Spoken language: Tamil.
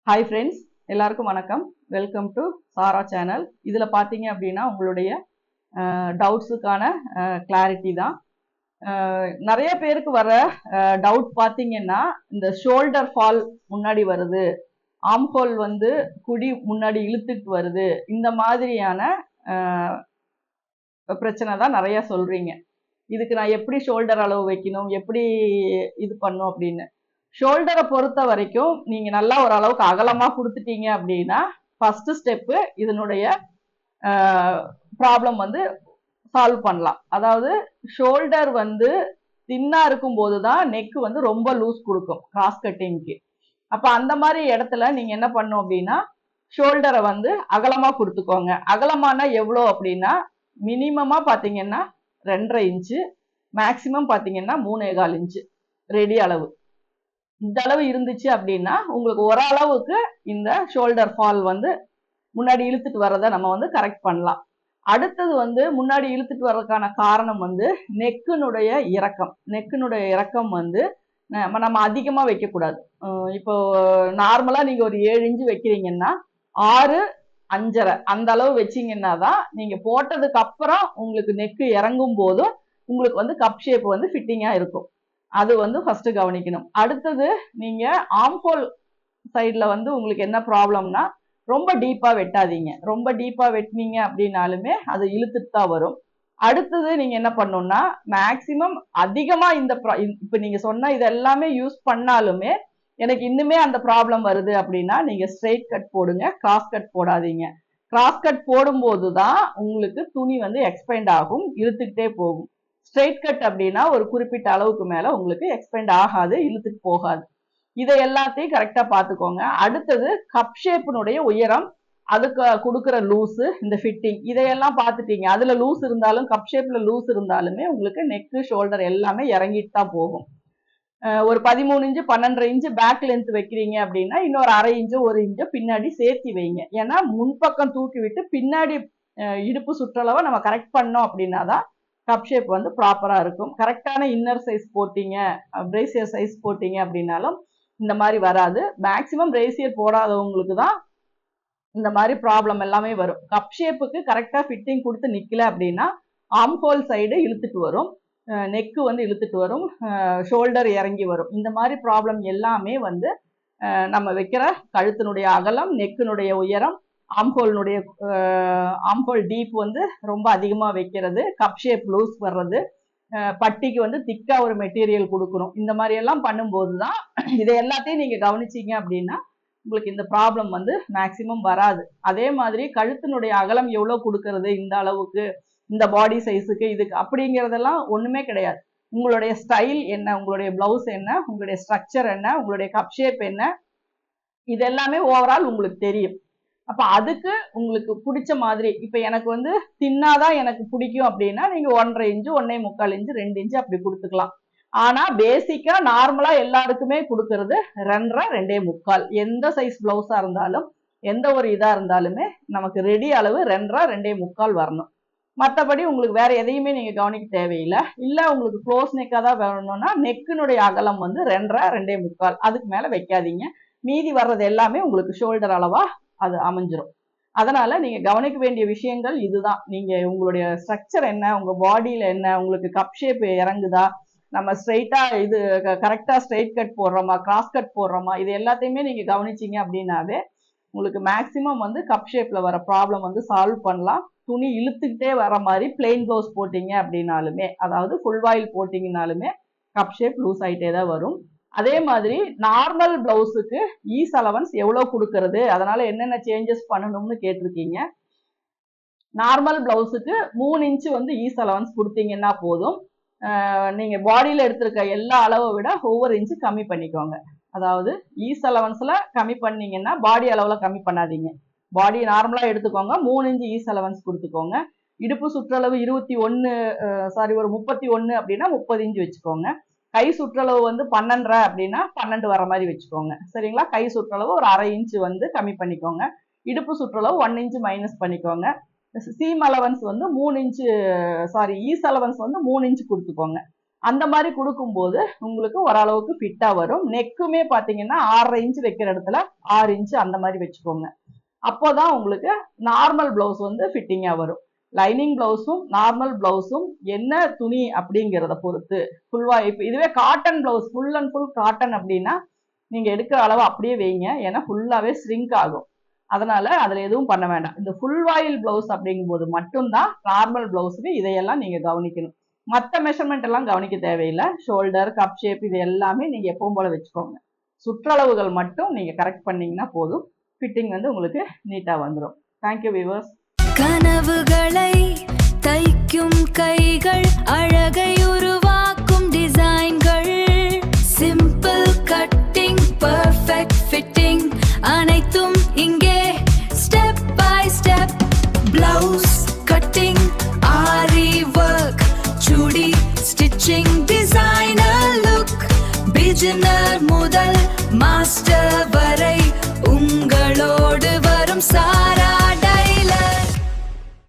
ஹாய் ஃப்ரெண்ட்ஸ், எல்லாருக்கும் வணக்கம். Welcome to Sara channel. இதில் பார்த்தீங்க அப்படின்னா உங்களுடைய டவுட்ஸுக்கான கிளாரிட்டி தான். நிறைய பேருக்கு வர டவுட் பார்த்தீங்கன்னா, இந்த ஷோல்டர் ஃபால் முன்னாடி வருது, ஆம்ஹோல் வந்து குடி முன்னாடி இழுத்துட்டு வருது, இந்த மாதிரியான பிரச்சனை தான் நிறைய சொல்றீங்க. இதுக்கு நான் எப்படி ஷோல்டர் அளவு வைக்கணும், எப்படி இது பண்ணும் அப்படின்னு. ஷோல்டரை பொறுத்த வரைக்கும் நீங்க நல்லா ஓரளவுக்கு அகலமா கொடுத்துட்டீங்க அப்படின்னா ஃபர்ஸ்ட் ஸ்டெப்பு இதனுடைய ப்ராப்ளம் வந்து சால்வ் பண்ணலாம். அதாவது ஷோல்டர் வந்து தின்னா இருக்கும் போதுதான் நெக் வந்து ரொம்ப லூஸ் கொடுக்கும் கிராஸ் கட்டிங்க்கு. அப்ப அந்த மாதிரி இடத்துல நீங்க என்ன பண்ணும் அப்படின்னா ஷோல்டரை வந்து அகலமா கொடுத்துக்கோங்க. அகலமான எவ்வளோ அப்படின்னா மினிமமா பாத்தீங்கன்னா 2.5 இன்ச்சு, மேக்சிமம் பாத்தீங்கன்னா 3.25 இன்ச்சு ரெடி அளவு. இந்த அளவு இருந்துச்சு அப்படின்னா உங்களுக்கு ஓரளவுக்கு இந்த ஷோல்டர் ஃபால் வந்து முன்னாடி இழுத்துட்டு வர்றதை நம்ம வந்து கரெக்ட் பண்ணலாம். அடுத்தது வந்து முன்னாடி இழுத்துட்டு வர்றதுக்கான காரணம் வந்து நெக்கினுடைய இறக்கம் வந்து நம்ம அதிகமா வைக்கக்கூடாது. இப்போ நார்மலா நீங்க ஒரு 7 இன்ச்சு வைக்கிறீங்கன்னா 6, 5.5 அந்த அளவு வச்சீங்கன்னா தான் நீங்க போட்டதுக்கு அப்புறம் உங்களுக்கு நெக்கு இறங்கும் போதும் உங்களுக்கு வந்து கப் ஷேப் வந்து ஃபிட்டிங்கா இருக்கும். அது வந்து ஃபர்ஸ்ட் கவனிக்கணும். அடுத்தது நீங்க ஆம்ஹோல் சைட்ல வந்து உங்களுக்கு என்ன ப்ராப்ளம்னா ரொம்ப டீப்பா வெட்டாதீங்க. ரொம்ப டீப்பா வெட்டினீங்க அப்படின்னாலுமே அது இழுத்துட்டு தான் வரும். அடுத்தது நீங்க என்ன பண்ணணும்னா மேக்சிமம் அதிகமா இப்ப நீங்க சொன்ன இது எல்லாமே யூஸ் பண்ணாலுமே எனக்கு இன்னுமே அந்த ப்ராப்ளம் வருது அப்படின்னா நீங்க ஸ்ட்ரெயிட் கட் போடுங்க, கிராஸ் கட் போடாதீங்க. கிராஸ் கட் போடும்போது தான் உங்களுக்கு துணி வந்து எக்ஸ்பேண்ட் ஆகும், இழுத்துக்கிட்டே போகும். ஸ்ட்ரெயிட் கட் அப்படின்னா ஒரு குறிப்பிட்ட அளவுக்கு மேல உங்களுக்கு எக்ஸ்பெண்ட் ஆகாது, இழுத்துட்டு போகாது. இதை எல்லாத்தையும் கரெக்டா பாத்துக்கோங்க. அடுத்தது கப் ஷேப்பினுடைய உயரம், அதுக்கு கொடுக்குற லூஸு, இந்த ஃபிட்டிங், இதையெல்லாம் பார்த்துட்டீங்க. அதுல லூஸ் இருந்தாலும் கப் ஷேப்ல லூஸ் இருந்தாலுமே உங்களுக்கு நெக்கு ஷோல்டர் எல்லாமே இறங்கிட்டு தான் போகும். ஒரு 13 இன்ச்சு 12.5 இன்ச்சு பேக் லென்த் வைக்கிறீங்க அப்படின்னா இன்னொரு 1/2 இன்ச்சோ 1 இன்ச்சோ பின்னாடி சேர்த்தி வைங்க. ஏன்னா முன்பக்கம் தூக்கி விட்டு பின்னாடி இடுப்பு சுற்றளவை நம்ம கரெக்ட் பண்ணோம் அப்படின்னா தான் கப் ஷேப் வந்து ப்ராப்பரா இருக்கும். கரெக்டான இன்னர் சைஸ் போட்டீங்க, பிரேசியர் சைஸ் போட்டீங்க அப்படின்னாலும் இந்த மாதிரி வராது. மேக்சிமம் பிரேசியர் போடாதவங்களுக்கு தான் இந்த மாதிரி ப்ராப்ளம் எல்லாமே வரும். கப் ஷேப்புக்கு கரெக்டா ஃபிட்டிங் கொடுத்து நிக்கல அப்படின்னா ஆம்ஹோல் சைடு இழுத்துட்டு வரும், நெக்கு வந்து இழுத்துட்டு வரும், ஷோல்டர் இறங்கி வரும். இந்த மாதிரி ப்ராப்ளம் எல்லாமே வந்து நம்ம வைக்கிற கழுத்தினுடைய அகலம், நெக்கினுடைய உயரம், ஆம்ஹோல் டீப் வந்து ரொம்ப அதிகமா வைக்கிறது, கப் ஷேப் லூஸ் வர்றது, பட்டிக்கு வந்து திக்கா ஒரு மெட்டீரியல் கொடுக்கணும். இந்த மாதிரி எல்லாம் பண்ணும்போது தான் இதை எல்லாத்தையும் நீங்க கவனிச்சீங்க அப்படின்னா உங்களுக்கு இந்த ப்ராப்ளம் வந்து மேக்சிமம் வராது. அதே மாதிரி கழுத்தினுடைய அகலம் எவ்வளவு கொடுக்கறது, இந்த அளவுக்கு, இந்த பாடி சைஸுக்கு, இதுக்கு அப்படிங்கிறதெல்லாம் ஒண்ணுமே கிடையாது. உங்களுடைய ஸ்டைல் என்ன, உங்களுடைய பிளவுஸ் என்ன, உங்களுடைய ஸ்ட்ரக்சர் என்ன, உங்களுடைய கப் ஷேப் என்ன, இது எல்லாமே ஓவரால் உங்களுக்கு தெரியும். அப்ப அதுக்கு உங்களுக்கு பிடிச்ச மாதிரி, இப்ப எனக்கு வந்து தின்னாதான் எனக்கு பிடிக்கும் அப்படின்னா நீங்க 1.5 இன்ச்சு 1.25 இன்ச்சு 2 இன்ச்சு அப்படி கொடுத்துக்கலாம். ஆனா பேசிக்கா நார்மலா எல்லாருக்குமே கொடுக்கறது 2.5 2.25. எந்த சைஸ் பிளவுஸா இருந்தாலும் எந்த ஒரு இதா இருந்தாலுமே நமக்கு ரெடி அளவு 2.5 2.25 வரணும். மற்றபடி உங்களுக்கு வேற எதையுமே நீங்க கவனிக்க தேவையில்லை. இல்ல உங்களுக்கு க்ளோஸ் நெக்கா தான் வேணும்னா நெக்கினுடைய அகலம் வந்து 2.5 2.25, அதுக்கு மேல வைக்காதீங்க. மீதி வர்றது எல்லாமே உங்களுக்கு ஷோல்டர் அளவா அது அமைஞ்சிரும். அதனால நீங்க கவனிக்க வேண்டிய விஷயங்கள் இதுதான். நீங்க உங்களுடைய ஸ்ட்ரக்சர் என்ன, உங்க பாடியில என்ன, உங்களுக்கு கப் ஷேப் இறங்குதா, நம்ம ஸ்ட்ரெயிட்டா இது கரெக்டா ஸ்ட்ரெயிட் கட் போடுறோமா, கிராஸ் கட் போடுறோமா, இது எல்லாத்தையுமே நீங்க கவனிச்சீங்க அப்படின்னாவே உங்களுக்கு மேக்சிமம் வந்து கப் ஷேப்ல வர ப்ராப்ளம் வந்து சால்வ் பண்ணலாம். துணி இழுத்துக்கிட்டே வர மாதிரி பிளெயின் ப்ளவுஸ் போட்டீங்க அப்படின்னாலுமே, அதாவது ஃபுல் வாயில் போட்டீங்கன்னாலுமே கப் ஷேப் லூஸ் ஆயிட்டே தான் வரும். அதே மாதிரி நார்மல் பிளவுஸுக்கு ஈஸ் அலவன்ஸ் எவ்வளவு கொடுக்கறது, அதனால என்னென்ன சேஞ்சஸ் பண்ணணும்னு கேட்டிருக்கீங்க. நார்மல் பிளவுஸுக்கு 3 இன்ச்சு வந்து ஈஸ் அலவன்ஸ் கொடுத்தீங்கன்னா போதும். நீங்க பாடியில எடுத்திருக்க எல்லா அளவை விட ஒவ்வொரு இன்ச்சு கம்மி பண்ணிக்கோங்க. அதாவது ஈஸ் அலவன்ஸ்ல கம்மி பண்ணீங்கன்னா பாடி அளவுல கம்மி பண்ணாதீங்க. பாடி நார்மலா எடுத்துக்கோங்க, 3 இன்ச்சு ஈஸ் அலவன்ஸ் கொடுத்துக்கோங்க. இடுப்பு சுற்றளவு 31 அப்படின்னா 30 இன்ச்சு வச்சுக்கோங்க. கை சுற்றளவு வந்து 12.5 அப்படின்னா 12 வர மாதிரி வச்சுக்கோங்க. சரிங்களா? கை சுற்றளவு ஒரு 1/2 இன்ச்சு வந்து கம்மி பண்ணிக்கோங்க. இடுப்பு சுற்றளவு 1 இன்ச்சு மைனஸ் பண்ணிக்கோங்க. சீம் அலவன்ஸ் வந்து 3 இன்ச்சு ஈஸ் அலவன்ஸ் வந்து 3 இன்ச்சு கொடுத்துக்கோங்க. அந்த மாதிரி கொடுக்கும்போது உங்களுக்கு ஓரளவுக்கு ஃபிட்டா வரும். நெக்குமே பாத்தீங்கன்னா 6.5 இன்ச் வைக்கிற இடத்துல 6 இன்ச் அந்த மாதிரி வச்சுக்கோங்க. அப்போதான் உங்களுக்கு நார்மல் பிளவுஸ் வந்து ஃபிட்டிங்கா வரும். லைனிங் பிளவுஸும் நார்மல் பிளவுஸும் என்ன துணி அப்படிங்கிறத பொறுத்து இப்ப இதுவே cotton blouse full and full cotton அப்படின்னா நீங்க எடுக்கிற அளவு அப்படியே வைங்க. ஏன்னா ஃபுல்லாவே ஸ்ரிங்க் ஆகும். அதனால அதுல எதுவும் பண்ண வேண்டாம். இந்த ஃபுல் வாயில் பிளவுஸ் அப்படிங்கும் போது மட்டும்தான் நார்மல் பிளவுஸுக்கு இதையெல்லாம் நீங்க கவனிக்கணும். மற்ற மெஷர்மெண்ட் எல்லாம் கவனிக்க தேவையில்லை. ஷோல்டர், கப் ஷேப் இது எல்லாமே நீங்க எப்பவும் போல வச்சுக்கோங்க. சுற்றளவுகள் மட்டும் நீங்க கரெக்ட் பண்ணீங்கன்னா போதும். ஃபிட்டிங் வந்து உங்களுக்கு நீட்டா வந்துடும். Thank you viewers. கனவுகளை தைக்கும் கைகள், அழகை உருவாக்கும் டிசைன்கள், சிம்பிள் கட்டிங்